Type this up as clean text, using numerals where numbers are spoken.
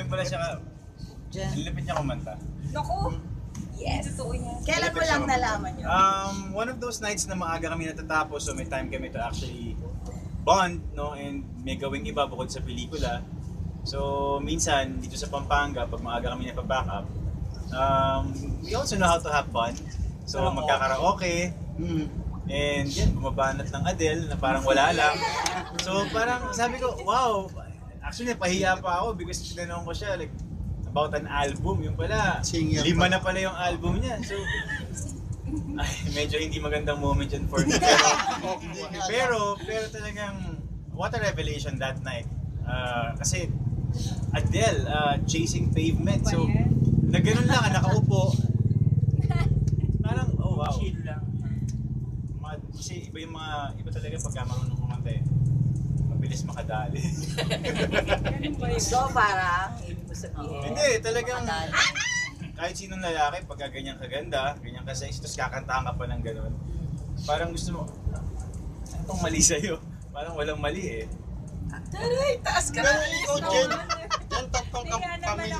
Magaling pala siya. Nilipit niya kumanta. Naku! Yes! Totoo yan. Kailan mo lang nalaman yun? One of those nights na maaga kami natatapos, so may time kami to actually bond, no? And may gawing iba bukod sa pelikula. So, minsan, dito sa Pampanga, pag maaga kami napaback up, we also know how to have fun. So, magkakaraoke. And yan, bumabanat ng Adele na parang wala lang. So, parang sabi ko, wow! Actually, napahiya pa ako because tinanong ko siya, like, about an album. Yung pala, 5 na pala yung album niya. So, ay, medyo hindi magandang moment yun for me. Pero talagang, what a revelation that night. Kasi, Adele, Chasing Pavement. So, na ganun lang, nakaupo. Parang, oh wow. Chill lang. Kasi iba talaga pagka marunong kumanta eh. Mabilis makadali. So parang, ibig mo sabihin. Hindi, talagang kahit sinong lalaki, pagka ganyan kaganda, ganyan ka-sexy, tapos kakantahan ka pa ng gano'n, parang gusto mo, ano itong mali sa'yo? Parang walang mali eh. Taray, taas ka na. Ikaw, Jen, tampang kami.